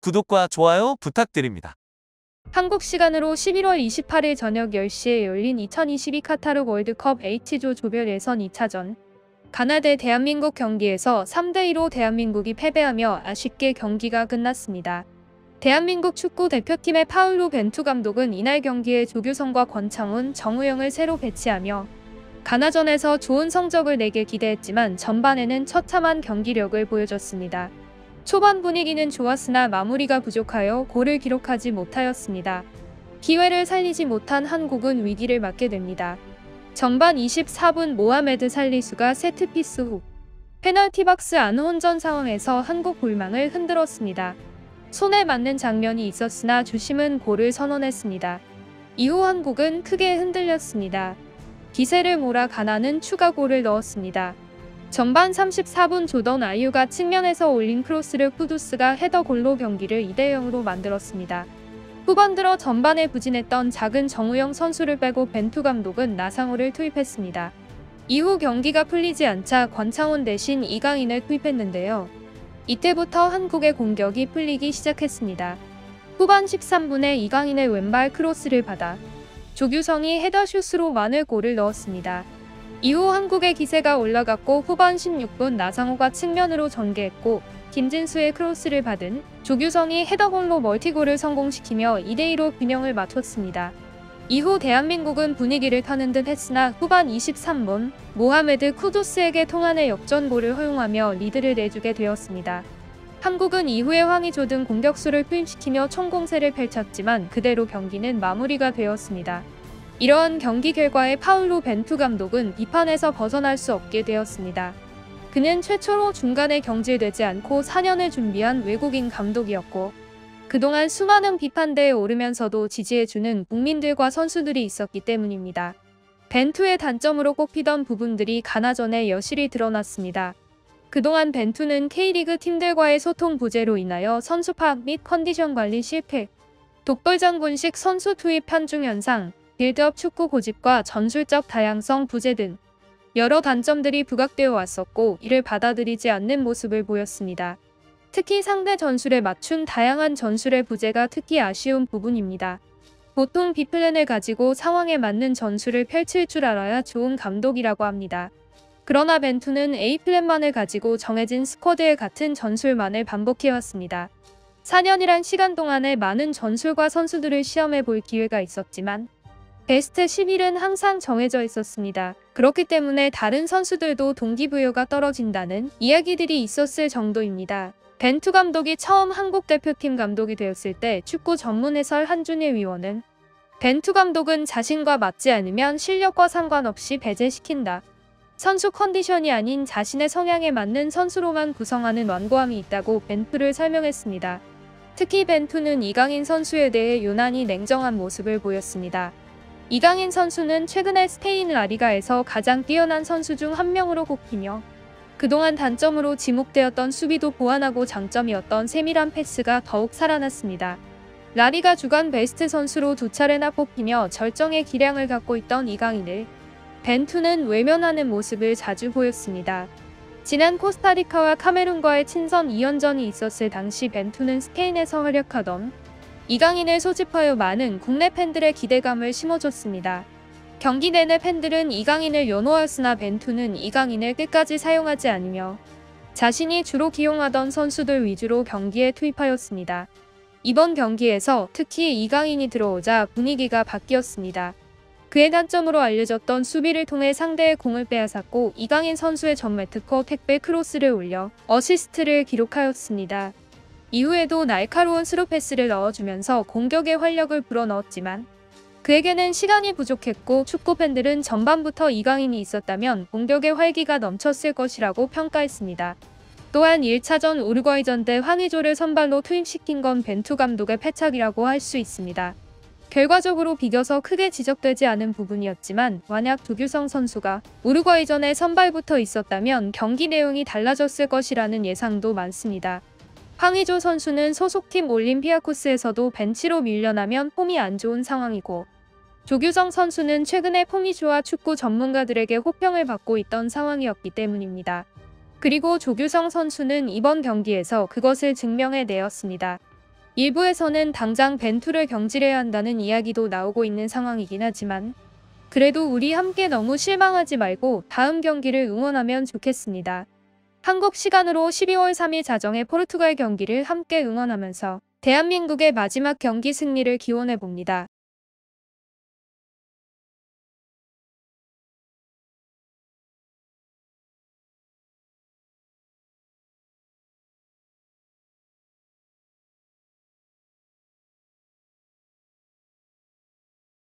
구독과 좋아요 부탁드립니다. 한국 시간으로 11월 28일 저녁 10시에 열린 2022 카타르 월드컵 H조 조별 예선 2차전. 가나 대 대한민국 경기에서 3대2로 대한민국이 패배하며 아쉽게 경기가 끝났습니다. 대한민국 축구 대표팀의 파울루 벤투 감독은 이날 경기에 조규성과 권창훈, 정우영을 새로 배치하며 가나전에서 좋은 성적을 내길 기대했지만 전반에는 처참한 경기력을 보여줬습니다. 초반 분위기는 좋았으나 마무리가 부족하여 골을 기록하지 못하였습니다. 기회를 살리지 못한 한국은 위기를 맞게 됩니다. 전반 24분 모하메드 살리수가 세트피스 후 페널티 박스 안 혼전 상황에서 한국 골망을 흔들었습니다. 손에 맞는 장면이 있었으나 주심은 골을 선언했습니다. 이후 한국은 크게 흔들렸습니다. 기세를 몰아 가나는 추가골을 넣었습니다. 전반 34분 조던 아유가 측면에서 올린 크로스를 쿠두스가 헤더골로 경기를 2대0으로 만들었습니다. 후반 들어 전반에 부진했던 작은 정우영 선수를 빼고 벤투 감독은 나상호를 투입했습니다. 이후 경기가 풀리지 않자 권창훈 대신 이강인을 투입했는데요. 이때부터 한국의 공격이 풀리기 시작했습니다. 후반 13분에 이강인의 왼발 크로스를 받아 조규성이 헤더슛으로 만회 골을 넣었습니다. 이후 한국의 기세가 올라갔고 후반 16분 나상호가 측면으로 전개했고 김진수의 크로스를 받은 조규성이 헤더골로 멀티골을 성공시키며 2대2로 균형을 맞췄습니다. 이후 대한민국은 분위기를 타는 듯 했으나 후반 23분 모하메드 쿠두스에게 통안의 역전골을 허용하며 리드를 내주게 되었습니다. 한국은 이후에 황의조 등 공격수를 투입시키며 총공세를 펼쳤지만 그대로 경기는 마무리가 되었습니다. 이러한 경기 결과에 파울루 벤투 감독은 비판에서 벗어날 수 없게 되었습니다. 그는 최초로 중간에 경질되지 않고 4년을 준비한 외국인 감독이었고 그동안 수많은 비판대에 오르면서도 지지해주는 국민들과 선수들이 있었기 때문입니다. 벤투의 단점으로 꼽히던 부분들이 가나전에 여실히 드러났습니다. 그동안 벤투는 K리그 팀들과의 소통 부재로 인하여 선수 파악 및 컨디션 관리 실패, 독불장군식 선수 투입 편중 현상, 빌드업 축구 고집과 전술적 다양성 부재 등 여러 단점들이 부각되어 왔었고 이를 받아들이지 않는 모습을 보였습니다. 특히 상대 전술에 맞춘 다양한 전술의 부재가 특히 아쉬운 부분입니다. 보통 B플랜을 가지고 상황에 맞는 전술을 펼칠 줄 알아야 좋은 감독이라고 합니다. 그러나 벤투는 A플랜만을 가지고 정해진 스쿼드에 같은 전술만을 반복해왔습니다. 4년이란 시간 동안에 많은 전술과 선수들을 시험해 볼 기회가 있었지만 베스트 11은 항상 정해져 있었습니다. 그렇기 때문에 다른 선수들도 동기부여가 떨어진다는 이야기들이 있었을 정도입니다. 벤투 감독이 처음 한국 대표팀 감독이 되었을 때 축구 전문 해설 한준일 위원은 벤투 감독은 자신과 맞지 않으면 실력과 상관없이 배제시킨다. 선수 컨디션이 아닌 자신의 성향에 맞는 선수로만 구성하는 완고함이 있다고 벤투를 설명했습니다. 특히 벤투는 이강인 선수에 대해 유난히 냉정한 모습을 보였습니다. 이강인 선수는 최근에 스페인 라리가에서 가장 뛰어난 선수 중 한 명으로 꼽히며 그동안 단점으로 지목되었던 수비도 보완하고 장점이었던 세밀한 패스가 더욱 살아났습니다. 라리가 주간 베스트 선수로 2차례나 뽑히며 절정의 기량을 갖고 있던 이강인을 벤투는 외면하는 모습을 자주 보였습니다. 지난 코스타리카와 카메룬과의 친선 2연전이 있었을 당시 벤투는 스페인에서 활약하던 이강인을 소집하여 많은 국내 팬들의 기대감을 심어줬습니다. 경기 내내 팬들은 이강인을 연호하였으나 벤투는 이강인을 끝까지 사용하지 않으며 자신이 주로 기용하던 선수들 위주로 경기에 투입하였습니다. 이번 경기에서 특히 이강인이 들어오자 분위기가 바뀌었습니다. 그의 단점으로 알려졌던 수비를 통해 상대의 공을 빼앗았고 이강인 선수의 전매 특허 택배 크로스를 올려 어시스트를 기록하였습니다. 이후에도 날카로운 스루 패스를 넣어주면서 공격의 활력을 불어넣었지만 그에게는 시간이 부족했고 축구 팬들은 전반부터 이강인이 있었다면 공격의 활기가 넘쳤을 것이라고 평가했습니다. 또한 1차전 우루과이전 때 황의조를 선발로 투입시킨 건 벤투 감독의 패착이라고 할 수 있습니다. 결과적으로 비겨서 크게 지적되지 않은 부분이었지만 만약 조규성 선수가 우루과이전에 선발부터 있었다면 경기 내용이 달라졌을 것이라는 예상도 많습니다. 황의조 선수는 소속팀 올림피아코스에서도 벤치로 밀려나면 폼이 안 좋은 상황이고 조규성 선수는 최근에 폼이 좋아 축구 전문가들에게 호평을 받고 있던 상황이었기 때문입니다. 그리고 조규성 선수는 이번 경기에서 그것을 증명해내었습니다. 일부에서는 당장 벤투를 경질해야 한다는 이야기도 나오고 있는 상황이긴 하지만 그래도 우리 함께 너무 실망하지 말고 다음 경기를 응원하면 좋겠습니다. 한국 시간으로 12월 3일 자정의 포르투갈 경기를 함께 응원하면서 대한민국의 마지막 경기 승리를 기원해 봅니다.